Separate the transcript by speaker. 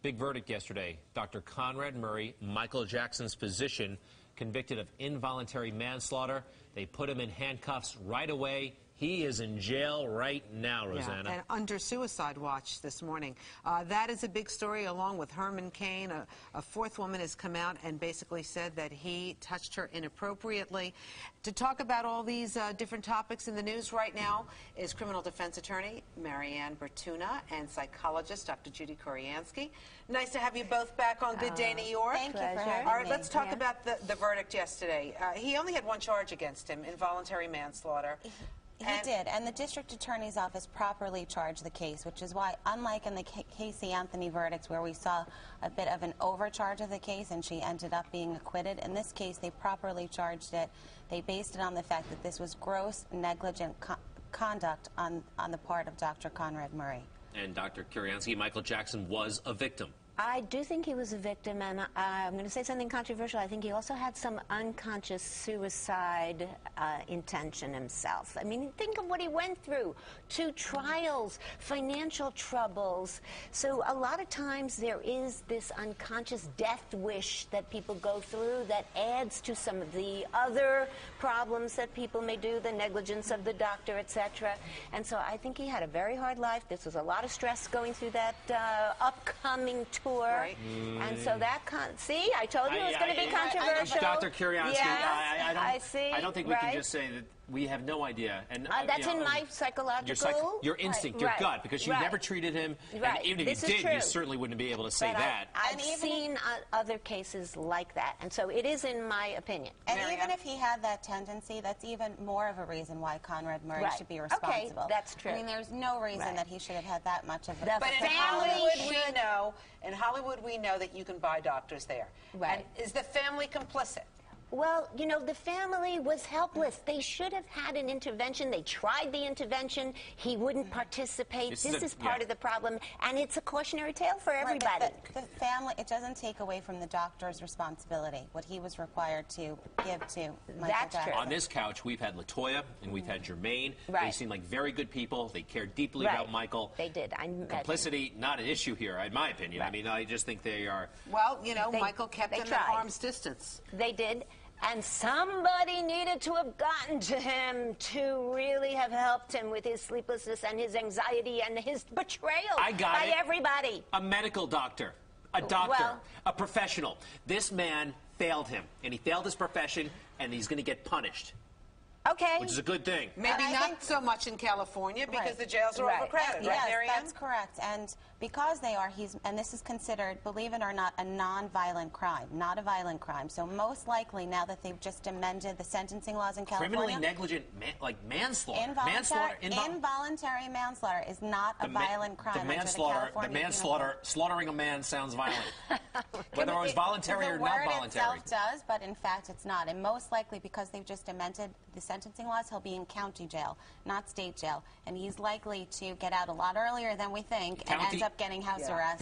Speaker 1: Big verdict yesterday. Dr. Conrad Murray, Michael Jackson's physician, convicted of involuntary manslaughter. They put him in handcuffs right away. He is in jail right now, Rosanna.
Speaker 2: Yeah, and under suicide watch this morning. That is a big story, along with Herman Cain. A fourth woman has come out and basically said that he touched her inappropriately. To talk about all these different topics in the news right now is criminal defense attorney Marianne Bertuna and psychologist Dr. Judy Kuriansky. Nice to have you both back on Good Day New York.
Speaker 3: Thank you for having
Speaker 2: me. All right,
Speaker 3: me.
Speaker 2: let's talk about the verdict yesterday. He only had one charge against him, involuntary manslaughter.
Speaker 3: He did, and the district attorney's office properly charged the case, which is why, unlike in the Casey Anthony verdicts where we saw a bit of an overcharge of the case and she ended up being acquitted, in this case they properly charged it. They based it on the fact that this was gross negligent conduct on the part of Dr. Conrad Murray.
Speaker 1: And Dr. Kuriansky, Michael Jackson was a victim.
Speaker 4: I do think he was a victim, and I'm going to say something controversial. I think he also had some unconscious suicide intention himself. I mean, think of what he went through. 2 trials, financial troubles. So a lot of times there is this unconscious death wish that people go through that adds to some of the other problems that people may do, the negligence of the doctor, etc. And so I think he had a very hard life. This was a lot of stress going through that upcoming tour.
Speaker 2: Right.
Speaker 4: And so that see, I told you it was going to be controversial.
Speaker 1: Dr. Kuriansky,
Speaker 4: yes,
Speaker 1: I don't think we can just say that we have no idea. And
Speaker 4: that's in my psychological...
Speaker 1: Your instinct, your gut, because you never treated him. And even if you did, you certainly wouldn't be able to say that.
Speaker 4: I've seen other cases like that, and so it is in my opinion.
Speaker 3: And even if he had that tendency, that's even more of a reason why Conrad Murray should be responsible.
Speaker 4: Okay, that's true.
Speaker 3: I mean, there's no reason that he should have had that much of a...
Speaker 2: But in Hollywood, we know that you can buy doctors there.
Speaker 4: Right.
Speaker 2: And is the family complicit?
Speaker 4: Well, you know, the family was helpless. They should have had an intervention. They tried the intervention. He wouldn't participate. This is part of the problem, and it's a cautionary tale for everybody.
Speaker 3: Right, the family, it doesn't take away from the doctor's responsibility, what he was required to give to Michael Jackson.
Speaker 4: True.
Speaker 1: On this couch, we've had LaToya and we've had Jermaine. They seem like very good people. They cared deeply about Michael.
Speaker 4: They did.
Speaker 1: Complicity, not an issue here, in my opinion. I mean, I just think they are...
Speaker 2: Well, you know, Michael kept him at arm's distance.
Speaker 4: They did. And somebody needed to have gotten to him to really have helped him with his sleeplessness and his anxiety and his betrayal by everybody.
Speaker 1: A medical doctor, a doctor, a professional. This man failed him, and he failed his profession, and he's going to get punished.
Speaker 4: Okay.
Speaker 1: Which is a good thing.
Speaker 2: Maybe not so much in California because the jails are overcrowded,
Speaker 3: yes,
Speaker 2: Marianne?
Speaker 3: that's correct. And because they are, and this is considered, believe it or not, a non-violent crime, not a violent crime. So most likely, now that they've just amended the sentencing laws in California...
Speaker 1: Criminally negligent, like manslaughter.
Speaker 3: Involuntary manslaughter is not a violent crime.
Speaker 1: Slaughtering a man sounds violent. Whether it was voluntary or not voluntary.
Speaker 3: The word itself does, but in fact it's not. And most likely, because they've just amended the sentencing laws, he'll be in county jail, not state jail. And he's likely to get out a lot earlier than we think and ends up getting house arrest.